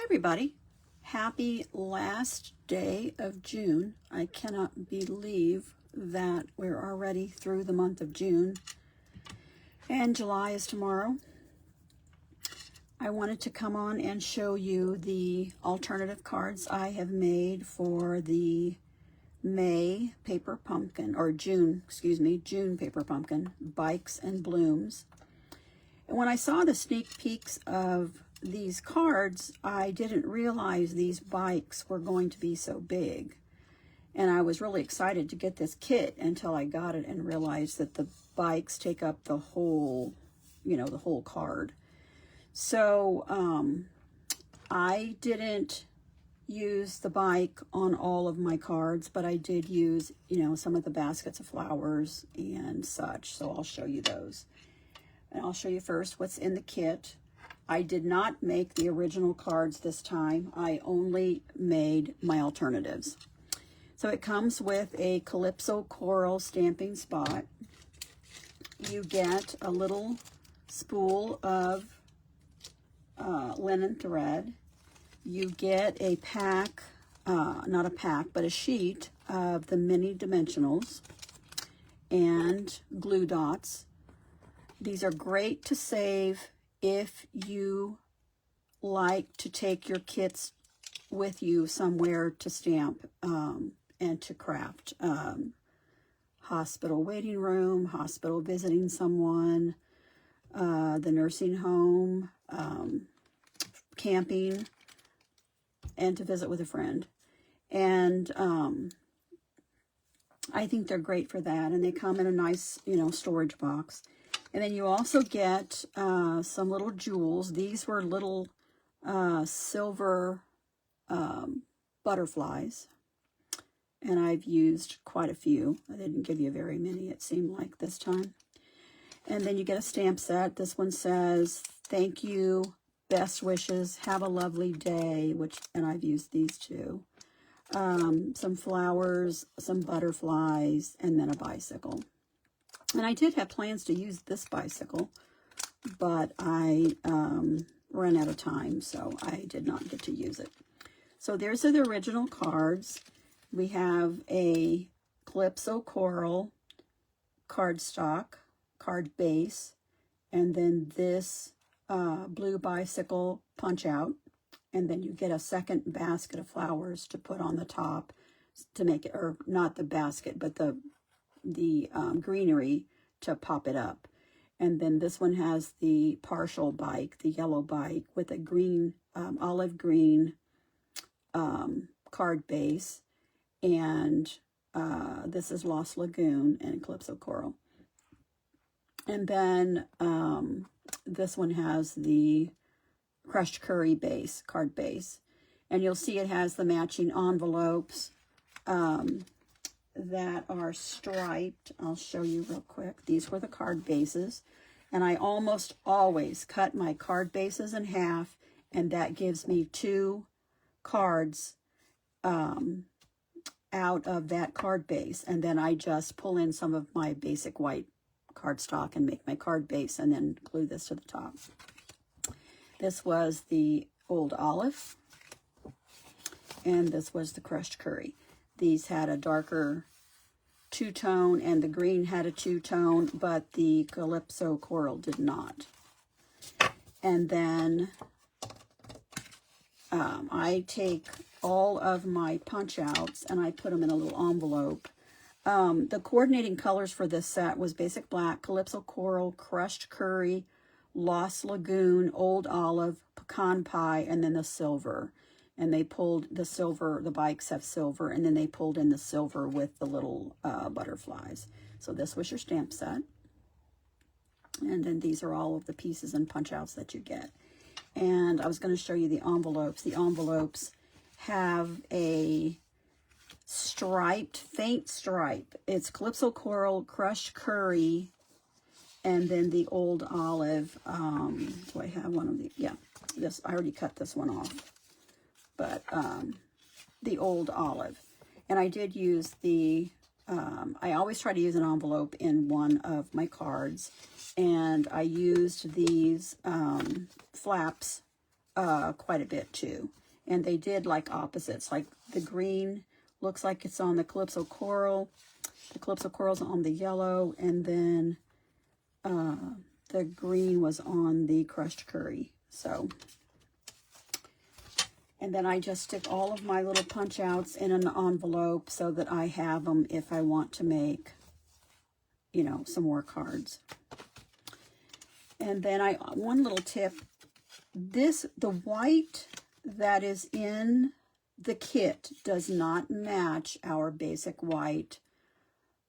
everybody. Happy last day of June. I cannot believe that we're already through the month of June and July is tomorrow. I wanted to come on and show you the alternative cards I have made for the May paper pumpkin, or June paper pumpkin, Bikes and Blooms. And when I saw the sneak peeks of these cards, I didn't realize these bikes were going to be so big. And I was really excited to get this kit until I got it and realized that the bikes take up the whole, the whole card. So I didn't use the bike on all of my cards, but I did use, some of the baskets of flowers and such. So I'll show you those. And I'll show you first what's in the kit. I did not make the original cards this time. I only made my alternatives. So it comes with a Calypso Coral stamping spot. You get a little spool of linen thread. You get a pack, not a pack, but a sheet of the mini dimensionals and glue dots. These are great to save if you like to take your kits with you somewhere to stamp and to craft. Hospital waiting room, hospital visiting someone, the nursing home, camping, and to visit with a friend. And I think they're great for that. And they come in a nice, storage box. And then you also get some little jewels. These were little silver butterflies. And I've used quite a few. I didn't give you very many, it seemed like this time. And then you get a stamp set. This one says, "Thank you, best wishes, have a lovely day," and I've used these too. Some flowers, some butterflies, and then a bicycle. And I did have plans to use this bicycle, but I ran out of time, so I did not get to use it. So there's the original cards. We have a Calypso Coral cardstock, card base, and then this blue bicycle punch out. And then you get a second basket of flowers to put on the top to make it, or not the basket, but the greenery to pop it up. And then this one has the partial bike, the yellow bike, with a green, olive green card base. And this is Lost Lagoon and Calypso Coral. And then this one has the crushed curry base, card base. And you'll see it has the matching envelopes that are striped. I'll show you real quick. These were the card bases. And I almost always cut my card bases in half, and that gives me 2 cards out of that card base. And then I just pull in some of my basic white cardstock and make my card base and then glue this to the top. This was the Old Olive, and this was the Crushed Curry. These had a darker two-tone, and the green had a two-tone, but the Calypso Coral did not. And then I take all of my punch-outs and I put them in a little envelope. The coordinating colors for this set was Basic Black, Calypso Coral, Crushed Curry, Lost Lagoon, Old Olive, Pecan Pie, and then the silver. And they pulled the silver, the bikes have silver, and then they pulled in the silver with the little butterflies. So this was your stamp set. And then these are all of the pieces and punch-outs that you get. And I was going to show you the envelopes. The envelopes have a striped, faint stripe. It's Calypso Coral, Crushed Curry, and then the Old Olive. Do I have one of the? Yeah, this, I already cut this one off. But the Old Olive. And I did use the, I always try to use an envelope in one of my cards. And I used these flaps quite a bit too. And they did like opposites, like the green looks like it's on the Calypso Coral. The Calypso Coral's on the yellow, and then the green was on the Crushed Curry. So, and then I just stick all of my little punch outs in an envelope so that I have them if I want to make, you know, some more cards. And then one little tip, the white that is in the kit does not match our basic white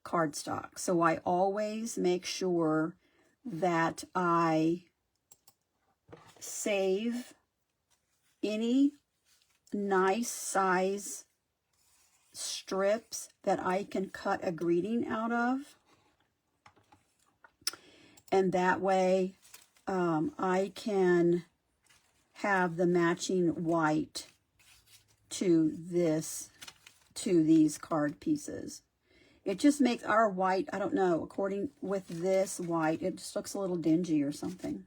cardstock. So I always make sure that I save any nice size strips that I can cut a greeting out of. And that way I can have the matching white to these card pieces. It just makes our white, I don't know, according with this white, it just looks a little dingy or something.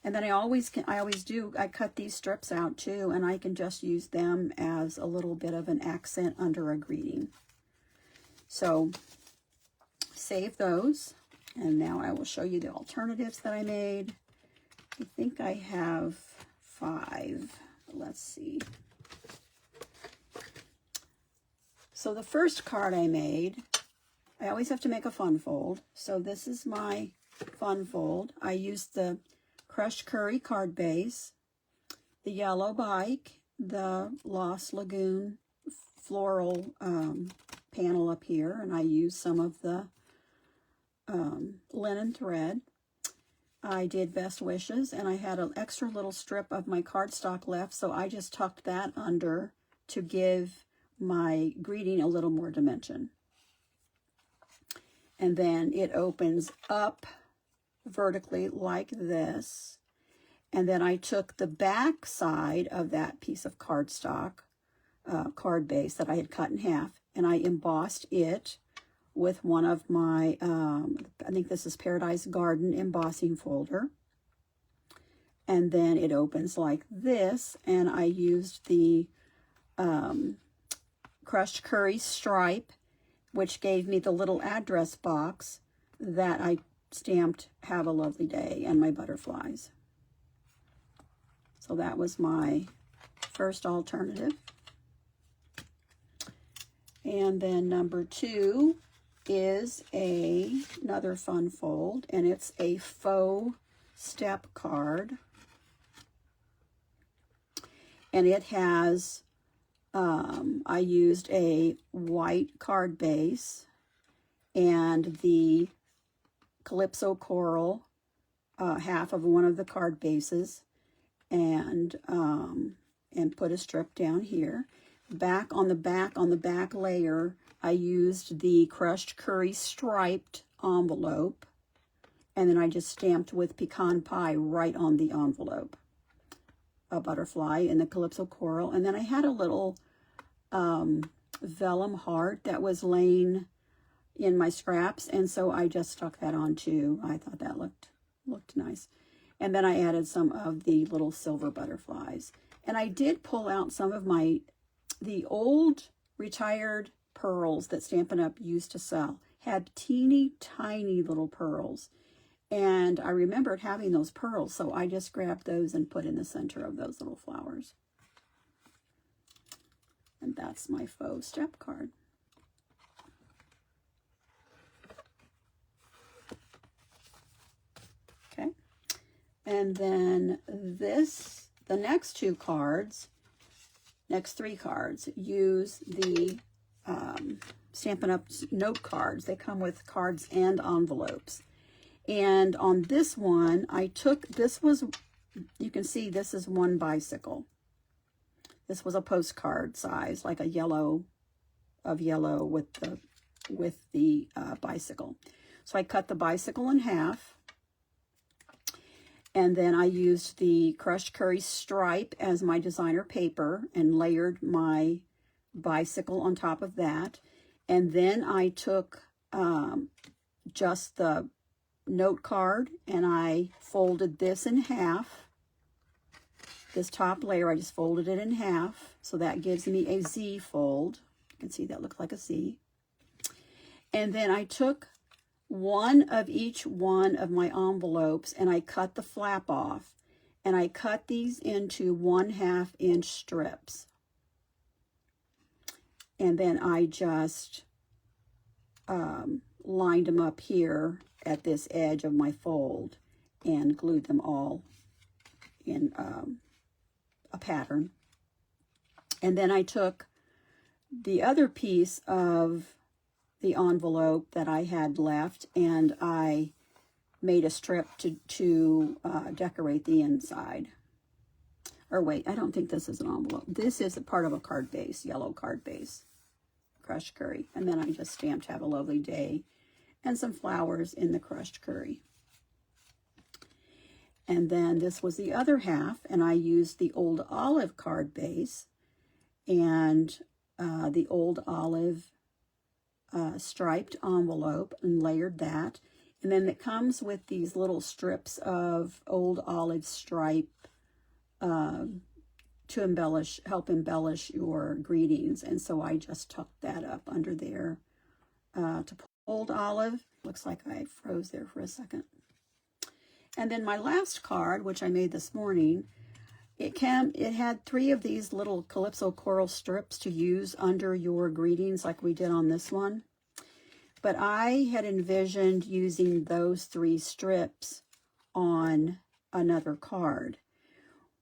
And then I cut these strips out too, and I can just use them as a little bit of an accent under a greeting. So save those. And now I will show you the alternatives that I made. I think I have 5. Let's see. So the first card I made, I always have to make a fun fold. So this is my fun fold. I used the Crushed Curry card base, the yellow bike, the Lost Lagoon floral panel up here, and I used some of the linen thread. I did Best Wishes, and I had an extra little strip of my cardstock left, so I just tucked that under to give my greeting a little more dimension. And then it opens up vertically like this, and then I took the back side of that piece of cardstock, card base that I had cut in half, and I embossed it with one of my, I think this is Paradise Garden embossing folder. And then it opens like this, and I used the Crushed Curry stripe, which gave me the little address box that I stamped Have a Lovely Day and my butterflies. So that was my first alternative. And then number 2 is another fun fold, and it's a faux step card. And it has, I used a white card base and the Calypso Coral, half of one of the card bases, and put a strip down here. On the back layer, I used the Crushed Curry striped envelope, and then I just stamped with pecan pie right on the envelope, a butterfly in the Calypso Coral. And then I had a little vellum heart that was laying in my scraps, and so I just stuck that on too. I thought that looked nice. And then I added some of the little silver butterflies. And I did pull out some of the old retired pearls that Stampin' Up! Used to sell. Had teeny tiny little pearls. And I remembered having those pearls, so I just grabbed those and put in the center of those little flowers. And that's my faux step card. Okay. And then the next 2 cards, next 3 cards, use the Stampin' Up! Note cards. They come with cards and envelopes. And on this one, you can see this is one bicycle. This was a postcard size, like a yellow with the bicycle. So I cut the bicycle in half, and then I used the Crushed Curry stripe as my designer paper and layered my bicycle on top of that. And then I took just the note card and I folded this in half this top layer, I just folded it in half. So that gives me a Z fold. You can see that looks like a Z. And then I took one of each one of my envelopes and I cut the flap off. And I cut these into 1/2 inch strips. And then I just lined them up here at this edge of my fold and glued them all in a pattern. And then I took the other piece of the envelope that I had left and I made a strip to decorate the inside. Or wait, I don't think this is an envelope. This is a part of a card base, yellow card base, crushed curry. And then I just stamped "Have a Lovely Day" and some flowers in the crushed curry. And then this was the other half, and I used the Old Olive card base and the Old Olive striped envelope and layered that. And then it comes with these little strips of Old Olive stripe to help embellish your greetings. And so I just tucked that up under there to put Old Olive. Looks like I froze there for a second. And then my last card, which I made this morning, it had 3 of these little Calypso coral strips to use under your greetings like we did on this one. But I had envisioned using those 3 strips on another card.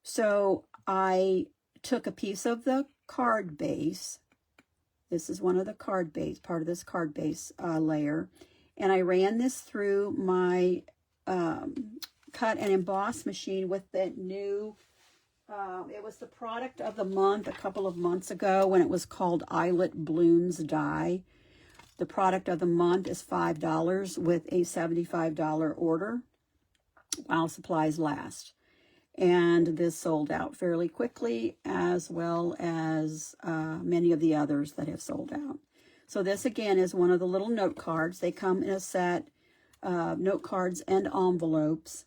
So I took a piece of the card base. This is one of the card base, part of this card base layer. And I ran this through my cut and emboss machine with the new, it was the product of the month a couple of months ago when it was called Eyelet Blooms Die. The product of the month is $5 with a $75 order while supplies last. And this sold out fairly quickly, as well as many of the others that have sold out. So this again is one of the little note cards. They come in a set of note cards and envelopes.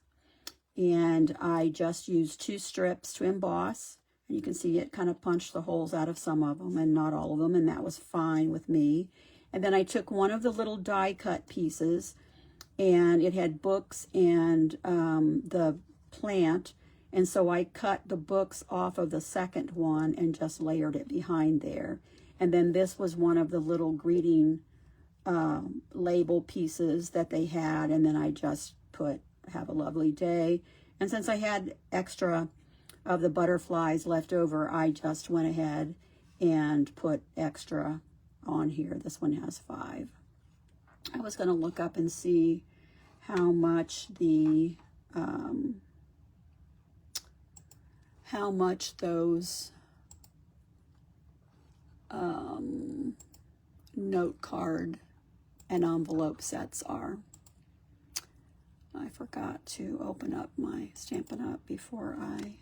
And I just used 2 strips to emboss. And you can see it kind of punched the holes out of some of them and not all of them. And that was fine with me. And then I took one of the little die cut pieces, and it had books and the plant. And so I cut the books off of the second one and just layered it behind there. And then this was one of the little greeting label pieces that they had. And then I just put "Have a Lovely Day." And since I had extra of the butterflies left over, I just went ahead and put extra on here. This one has 5. I was going to look up and see how much the those note card and envelope sets are. I forgot to open up my Stampin' Up! before I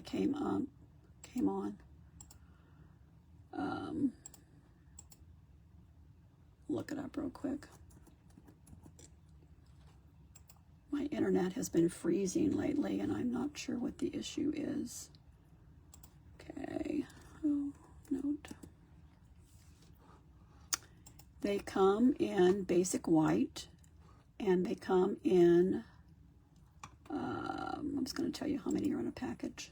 came on. Look it up real quick. My internet has been freezing lately, and I'm not sure what the issue is. Okay, note. They come in basic white, and they come in, I'm just going to tell you how many are in a package.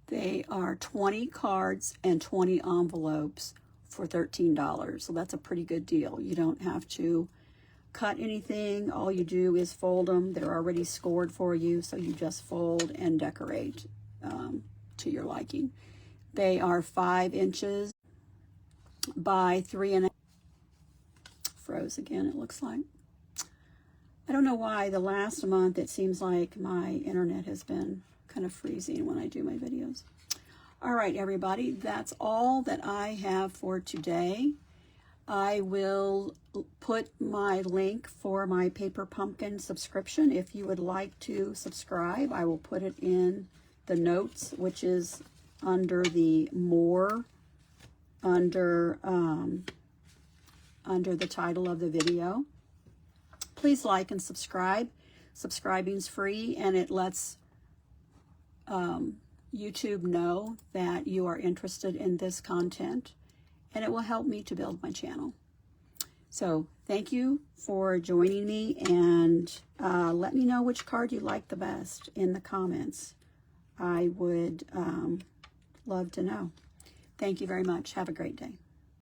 They are 20 cards and 20 envelopes for $13. So that's a pretty good deal. You don't have to cut anything. All you do is fold them. They're already scored for you, so you just fold and decorate to your liking. They are 5 inches by 3.5. Froze again, it looks like. I don't know why the last month it seems like my internet has been kind of freezing when I do my videos. All right, everybody, that's all that I have for today. I will put my link for my Paper Pumpkin subscription. If you would like to subscribe, I will put it in the notes, which is under the More, under the title of the video. Please like and subscribe. Subscribing's free, and it lets YouTube know that you are interested in this content, and it will help me to build my channel. So thank you for joining me, and let me know which card you like the best in the comments. I would love to know. Thank you very much. Have a great day.